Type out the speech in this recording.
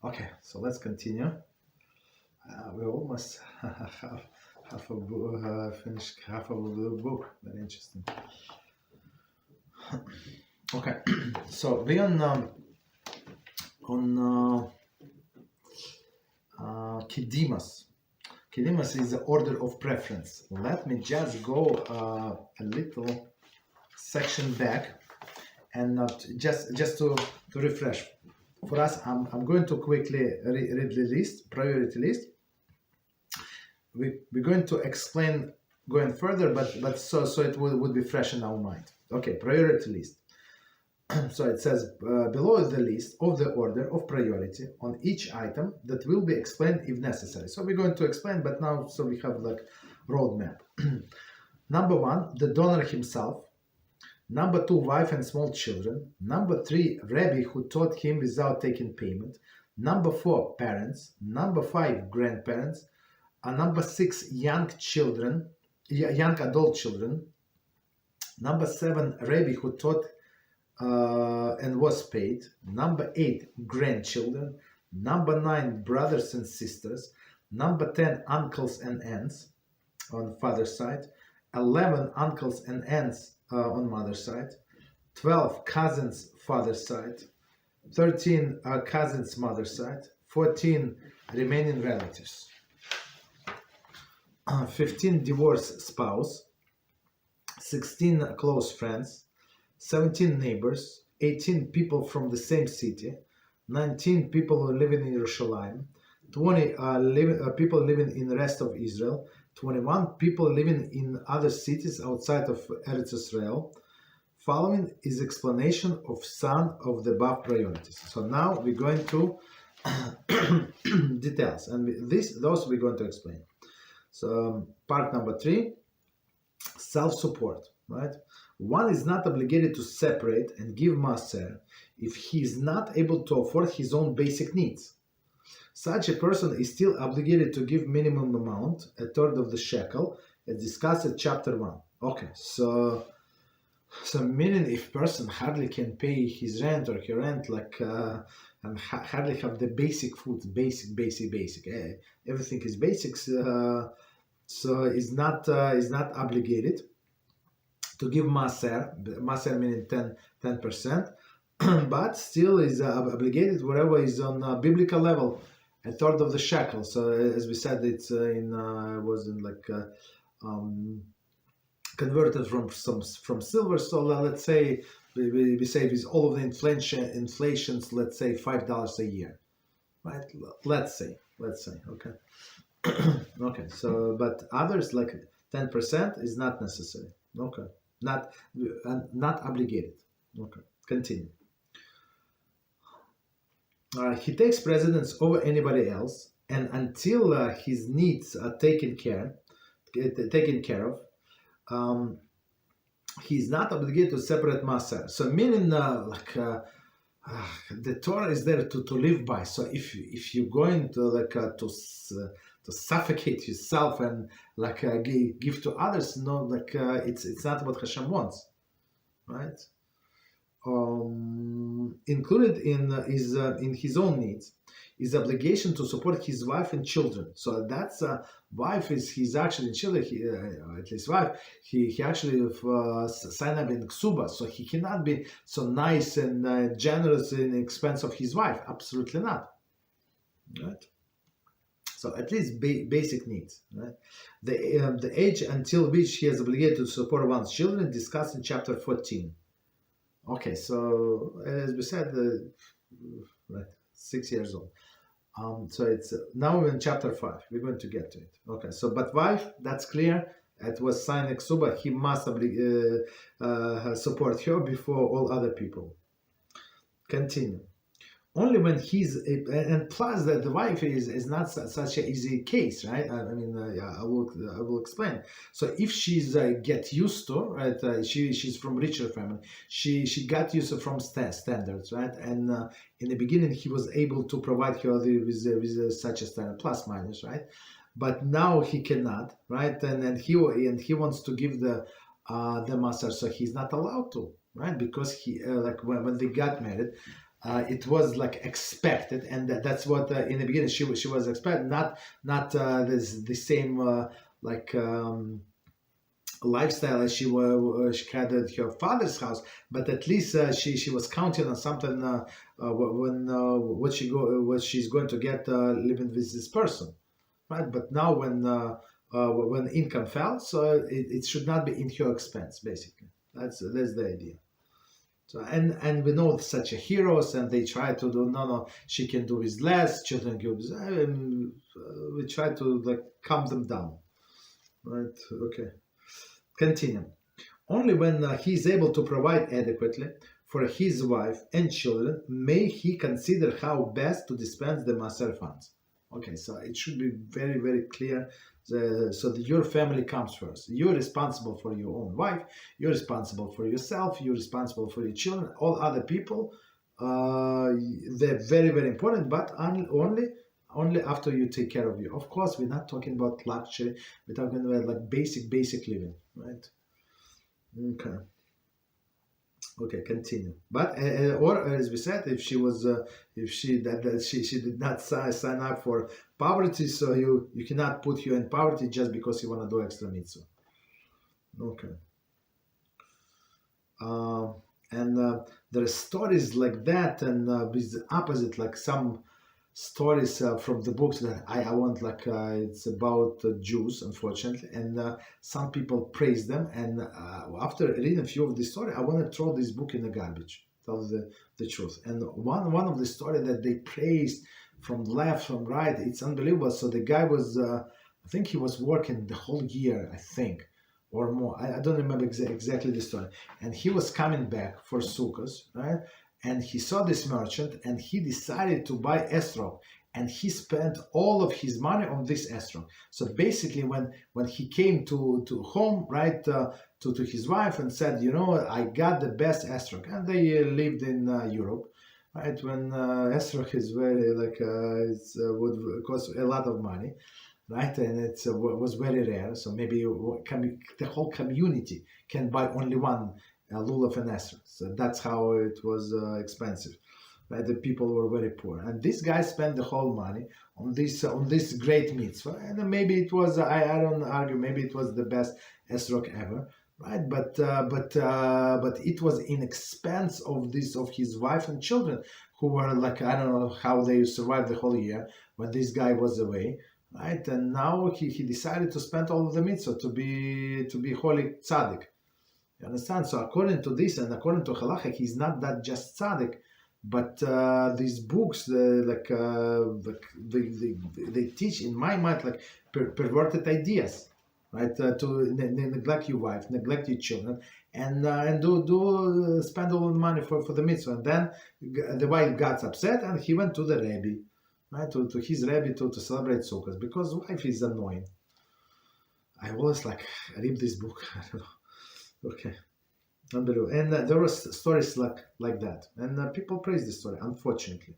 Okay, so let's continue. We almost finished half of the book. Very interesting. Okay, so we on Kidimas. Kidimas is the order of preference. Let me just go a little section back and just to refresh. For us, I'm going to quickly read the list, priority list. We're going to explain going further, but so it would be fresh in our mind. Okay, priority list. So it says below is the list of the order of priority on each item that will be explained if necessary. So we're going to explain, but now so we have like roadmap. Number 1, the donor himself. Number 2, wife and small children. Number 3, Rabbi who taught him without taking payment. Number 4, parents. Number 5, grandparents. Number 6, young adult children. Number 7, Rabbi who taught and was paid. Number 8, grandchildren. Number 9, brothers and sisters. Number 10, uncles and aunts on father's side. 11, uncles and aunts on mother's side. 12, cousins father's side. 13, cousins mother's side. 14, remaining relatives. 15, divorced spouse. 16, close friends. 17, neighbors. 18, people from the same city. 19, people who live in Jerusalem. 20, people living in the rest of Israel. 21, people living in other cities outside of Eretz Israel. Following is explanation of some of the above priorities. So now we're going to details, and those we're going to explain. So part number 3, self-support, right? One is not obligated to separate and give Maaser if he is not able to afford his own basic needs. Such a person is still obligated to give minimum amount, a third of the shekel, as discussed in chapter 1. Okay, so meaning if person hardly can pay his rent or her rent, like and hardly have the basic food, basic. Everything is basics. So is not obligated to give Maaser. Maaser meaning 10%, but still is obligated wherever is on a biblical level, a third of the shekel. So as we said, it's converted from silver. So let's say we say with all of the inflations, let's say $5 a year, right? Let's say, okay. Okay, so but others like 10% is not necessary. Okay, not obligated. Okay, continue. He takes precedence over anybody else, and until his needs are taken care of, he's not obligated to separate Maaser. So meaning the Torah is there to live by. So if you're going to to suffocate yourself and give to others, no, it's not what Hashem wants, right? Included in his own needs is obligation to support his wife and children. So that's wife is he's actually children. At least wife he actually signed up in ksuba, so he cannot be so nice and generous in the expense of his wife. Absolutely not. Right. So at least basic needs. Right. The age until which he is obligated to support one's children discussed in chapter 14. Okay, so as we said, right, 6 years old. So it's now we're in chapter 5. We're going to get to it. Okay, so but wife, that's clear. It was signed Ksuba. He must support her before all other people. Continue. Only when and plus that the wife is not such an easy case, right? I mean, I will explain. So if she's get used to, right? She's from richer family. She got used from standards, right? And in the beginning, he was able to provide her with such a standard, plus minus, right? But now he cannot, right? And he wants to give the Maaser, so he's not allowed to, right? Because he when they got married. it was like expected, and that's what in the beginning she was expected, not the same like lifestyle as she had at her father's house, but at least she was counting on something what she's going to get living with this person, right? But now when income fell, so it should not be in her expense, basically. That's the idea. So and we know such a heroes, and they try to do no, she can do with less, children gives, and we try to like calm them down, right? Okay, continue. Only when he is able to provide adequately for his wife and children may he consider how best to dispense the Maaser funds. Okay, so it should be very, very clear. So that your family comes first. You're responsible for your own wife. You're responsible for yourself. You're responsible for your children. All other people, they're very, very important, but only after you take care of you. Of course, we're not talking about luxury. We're talking about like basic living, right? Okay. Okay, continue. But or as we said, if she was, if she did not sign up for poverty, so you cannot put her in poverty just because you want to do extra mitzvah. Okay. And there are stories like that, and with the opposite, like some stories from the books that I want, like it's about Jews, unfortunately, and some people praise them, and after reading a few of the story, I want to throw this book in the garbage, tell the truth. And one of the story that they praised from left, from right, it's unbelievable. So the guy was, I think he was working the whole year, I think, or more. I don't remember exactly the story. And he was coming back for Sukkot, right? And he saw this merchant, and he decided to buy esrog, and he spent all of his money on this esrog. So basically, when he came to home, right, to his wife, and said, you know, I got the best esrog, and they lived in Europe, right? When esrog is very like would cost a lot of money, right? And it was very rare. So maybe the whole community can buy only one lulav and esrog. So that's how it was expensive, right? The people were very poor, and this guy spent the whole money on this great mitzvah. And maybe it was, I don't argue, maybe it was the best esrog ever, right? But it was in expense of his wife and children, who were like, I don't know how they survived the whole year when this guy was away, right? And now he decided to spend all of the mitzvah to be holy tzaddik. You understand? So according to this and according to halacha, he's not that just tzaddik, but these books, they teach, in my mind, like perverted ideas, right? To neglect your wife, neglect your children, and do spend all the money for the mitzvah. And then the wife got upset, and he went to the Rabbi, right? To his Rabbi to celebrate Sukkot, because wife is annoying. I always like read this book. I don't know. Okay, unbelievable. And there were stories like that, and people praise this story, unfortunately.